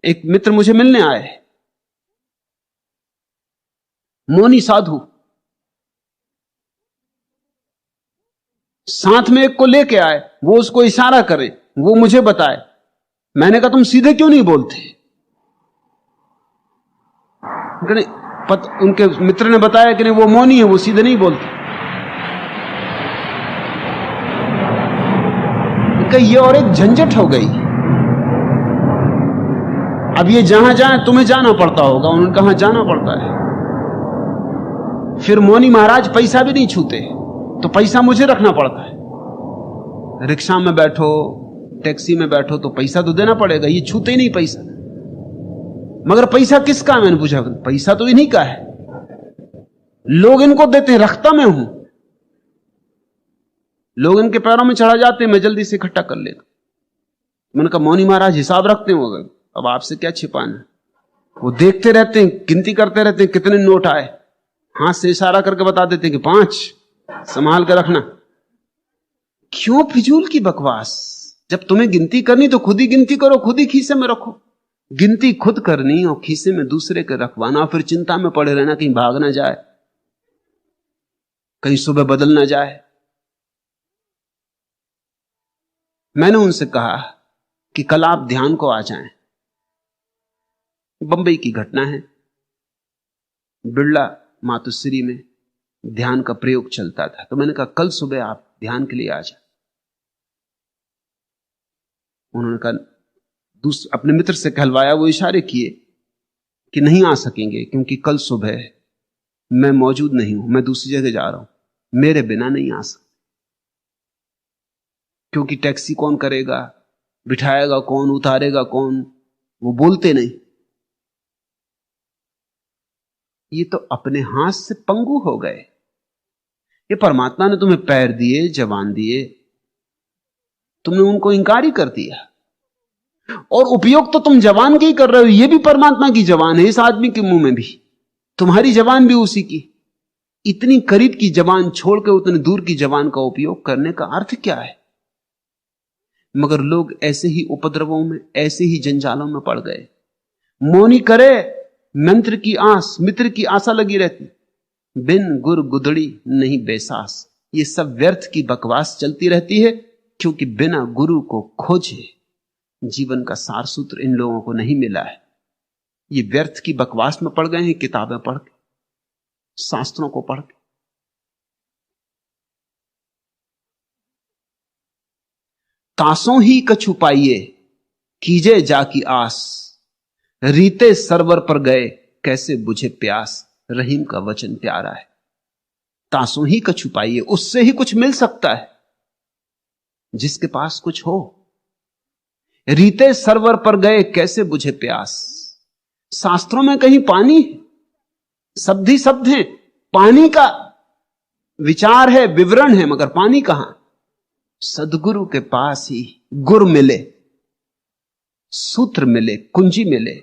एक मित्र मुझे मिलने आए, मौनी साधु, साथ में एक को लेके आए, वो उसको इशारा करे, वो मुझे बताए। मैंने कहा तुम सीधे क्यों नहीं बोलते? उनके मित्र ने बताया कि नहीं वो मौनी है, वो सीधे नहीं बोलते। ये और एक झंझट हो गई। अब ये जहां जाए तुम्हें जाना पड़ता होगा। उन्होंने कहा जाना पड़ता है। फिर मौनी महाराज पैसा भी नहीं छूते, तो पैसा मुझे रखना पड़ता है। रिक्शा में बैठो, टैक्सी में बैठो तो पैसा तो देना पड़ेगा, ये छूते ही नहीं पैसा। मगर पैसा किसका? मैंने पूछा। पैसा तो इन्हीं का है, लोग इनको देते हैं, रखता मैं हूं। लोग इनके पैरों में चढ़ा जाते हैं, मैं जल्दी से इकट्ठा कर लेता। मैंने कहा मौनी महाराज हिसाब रखते हो, अब आपसे क्या छिपाना। वो देखते रहते हैं, गिनती करते रहते हैं कितने नोट आए, हाथ से इशारा करके बता देते हैं कि 5, संभाल कर रखना। क्यों फिजूल की बकवास? जब तुम्हें गिनती करनी तो खुद ही गिनती करो, खुद ही खीसे में रखो। गिनती खुद करनी और खीसे में दूसरे के रखवाना, फिर चिंता में पड़े रहना कहीं भाग ना जाए, कहीं सुबह बदल ना जाए। मैंने उनसे कहा कि कल आप ध्यान को आ जाएं। बंबई की घटना है, बिरला मातुश्री में ध्यान का प्रयोग चलता था, तो मैंने कहा कल सुबह आप ध्यान के लिए आ जाएं। उन्होंने कहा अपने मित्र से कहलवाया, वो इशारे किए कि नहीं आ सकेंगे क्योंकि कल सुबह मैं मौजूद नहीं हूं, मैं दूसरी जगह जा रहा हूं, मेरे बिना नहीं आ सकते। क्योंकि टैक्सी कौन करेगा, बिठाएगा कौन, उतारेगा कौन, वो बोलते नहीं। ये तो अपने हाथ से पंगु हो गए। ये परमात्मा ने तुम्हें पैर दिए, जवान दिए, तुमने उनको इंकार ही कर दिया। और उपयोग तो तुम जवान के ही कर रहे हो, ये भी परमात्मा की जवान है, इस आदमी के मुंह में भी, तुम्हारी जवान भी उसी की। इतनी करीब की जवान छोड़ के उतने दूर की जवान का उपयोग करने का अर्थ क्या है? मगर लोग ऐसे ही उपद्रवों में, ऐसे ही जंजालों में पड़ गए। मौनी करे मंत्र की आस, मित्र की आशा लगी रहती, बिन गुर गुदड़ी नहीं बेसास। ये सब व्यर्थ की बकवास चलती रहती है, क्योंकि बिना गुरु को खोजे जीवन का सार सूत्र इन लोगों को नहीं मिला है। ये व्यर्थ की बकवास में पड़ गए हैं, किताबें पढ़ के, शास्त्रों को पढ़ के। तासों ही कछु पाइए, कीजे जाकी आस, रीते सरवर पर गए, कैसे बुझे प्यास। रहीम का वचन प्यारा है। तासों ही कछु पाइए, उससे ही कुछ मिल सकता है जिसके पास कुछ हो। रीते सरवर पर गए, कैसे बुझे प्यास। शास्त्रों में कहीं पानी है, शब्द ही शब्द है, पानी का विचार है, विवरण है, मगर पानी कहां? सदगुरु के पास ही गुर मिले, सूत्र मिले, कुंजी मिले।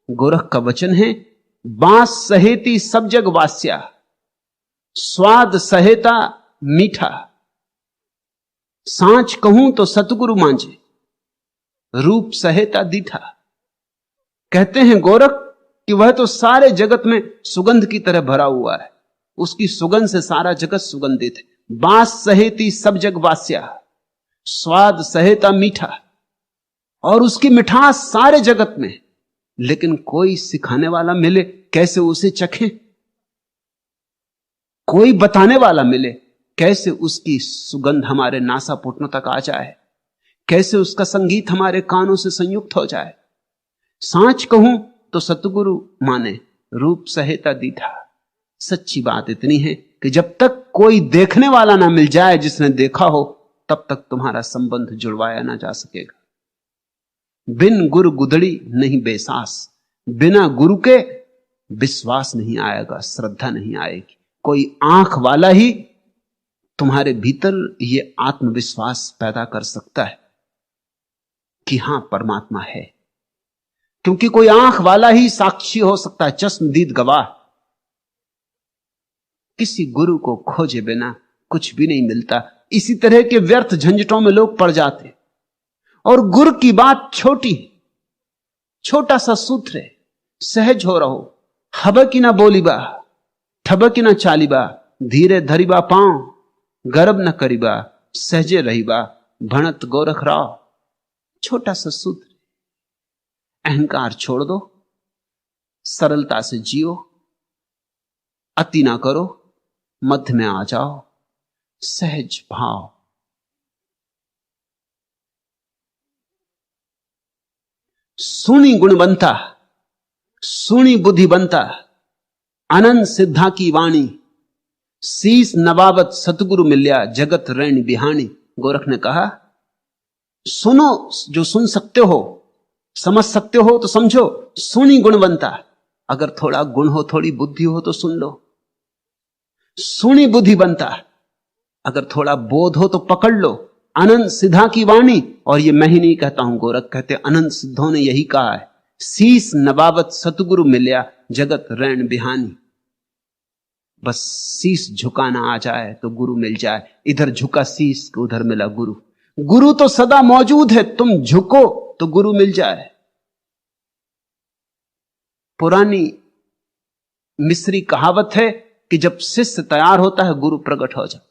गोरख का वचन है, बांस सहेती सब जग वास्या, स्वाद सहेता मीठा, सांच कहूं तो सतगुरु मांझे, रूप सहेता दीठा। कहते हैं गोरख कि वह तो सारे जगत में सुगंध की तरह भरा हुआ है, उसकी सुगंध से सारा जगत सुगंधित है। बांस सहेती सब जग वास्या, स्वाद सहेता मीठा, और उसकी मिठास सारे जगत में। लेकिन कोई सिखाने वाला मिले कैसे उसे चखें, कोई बताने वाला मिले कैसे उसकी सुगंध हमारे नासापुटनों तक आ जाए, कैसे उसका संगीत हमारे कानों से संयुक्त हो जाए। सांच कहूं तो सतगुरु माने, रूप सहेता दीठा। सच्ची बात इतनी है कि जब तक कोई देखने वाला ना मिल जाए जिसने देखा हो, तब तक तुम्हारा संबंध जुड़वाया ना जा सकेगा। बिन गुरु गुदड़ी नहीं बेसास, बिना गुरु के विश्वास नहीं आएगा, श्रद्धा नहीं आएगी। कोई आंख वाला ही तुम्हारे भीतर ये आत्मविश्वास पैदा कर सकता है कि हां परमात्मा है, क्योंकि कोई आंख वाला ही साक्षी हो सकता है, चश्मदीद गवाह। किसी गुरु को खोजे बिना कुछ भी नहीं मिलता। इसी तरह के व्यर्थ झंझटों में लोग पड़ जाते। और गुर की बात छोटी, छोटा सा सूत्र है, सहज हो रहो। हबकी ना बोलीबा, ठबकी ना चालीबा, धीरे धरीबा पांव, गर्भ न करीबा, सहजे रहीबा, भणत गोरख राव। छोटा सा सूत्र। अहंकार छोड़ दो, सरलता से जियो, अति ना करो, मध्य में आ जाओ, सहज भाव। सुनी गुणवंता, सुनी बुद्धिवंता, अनंत सिद्धा की वाणी, शीस नवावत सतगुरु मिल्या, जगत रैन बिहानी। गोरख ने कहा, सुनो जो सुन सकते हो, समझ सकते हो तो समझो। सुनी गुणवंता, अगर थोड़ा गुण हो, थोड़ी बुद्धि हो तो सुन लो। सुनी बुद्धिवंता, अगर थोड़ा बोध हो तो पकड़ लो। अनंत सिद्धा की वाणी, और ये मैं ही नहीं कहता हूं, गोरख कहते अनंत सिद्धों ने यही कहा है। शीस नवावत सतगुरु मिल्या, जगत रैन बिहानी। बस शीस झुकाना आ जाए तो गुरु मिल जाए। इधर झुका शीस, उधर मिला गुरु। गुरु तो सदा मौजूद है, तुम झुको तो गुरु मिल जाए। पुरानी मिस्री कहावत है कि जब शिष्य तैयार होता है, गुरु प्रकट हो जाए।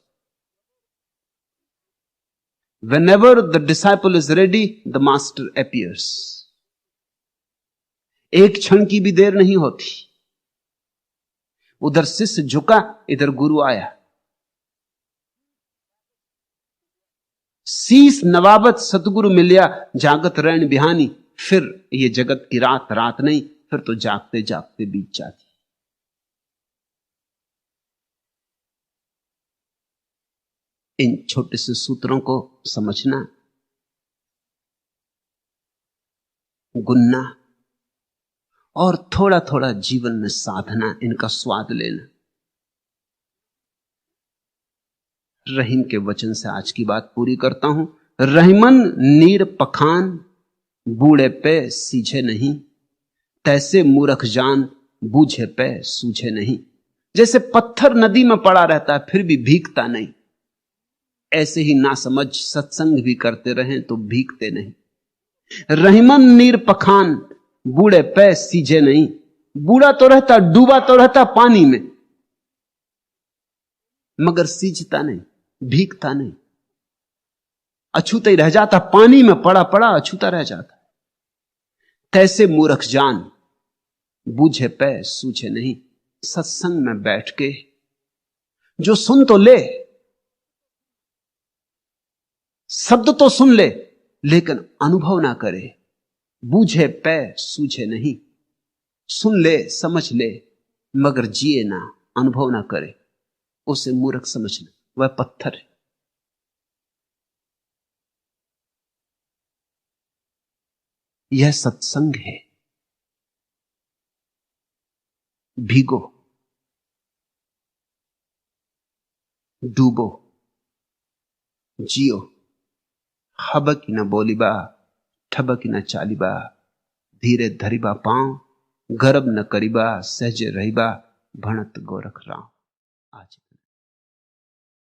Whenever the disciple is ready, the master appears. एक क्षण की भी देर नहीं होती। उधर शिष्य झुका, इधर गुरु आया। शीस नवाबत सतगुरु मिलिया, जागत रैन बिहानी। फिर ये जगत की रात रात नहीं, फिर तो जागते जागते बीत जाती। इन छोटे से सूत्रों को समझना, गुनना और थोड़ा थोड़ा जीवन में साधना, इनका स्वाद लेना। रहीम के वचन से आज की बात पूरी करता हूं। रहीमन नीर पखान, बूढ़े पे सीझे नहीं, तैसे मूर्ख जान, बूझे पे सूझे नहीं। जैसे पत्थर नदी में पड़ा रहता है फिर भी भीगता नहीं, ऐसे ही नासमझ सत्संग भी करते रहें तो भीगते नहीं। रहीमन नीर पखान, बूढ़े पे सीझे नहीं। बूढ़ा तो रहता, डूबा तो रहता पानी में, मगर सींचता नहीं, भीगता नहीं, अछूता ही रह जाता। पानी में पड़ा पड़ा अछूता रह जाता। तैसे मूर्ख जान, बूझे पे सूझे नहीं। सत्संग में बैठ के जो सुन तो ले, शब्द तो सुन ले, लेकिन अनुभव ना करे, बूझे पे सूझे नहीं। सुन ले, समझ ले, मगर जिए ना, अनुभव ना करे, उसे मूर्ख समझना, वह पत्थर है। यह सत्संग है। भीगो, डूबो, जियो। हबकी न बोलीबा, ठबकी न चालीबा, धीरे धरीबा पांव, गर्भ न करीबा, सहजे रहीबा, भणत गोरख राम। आज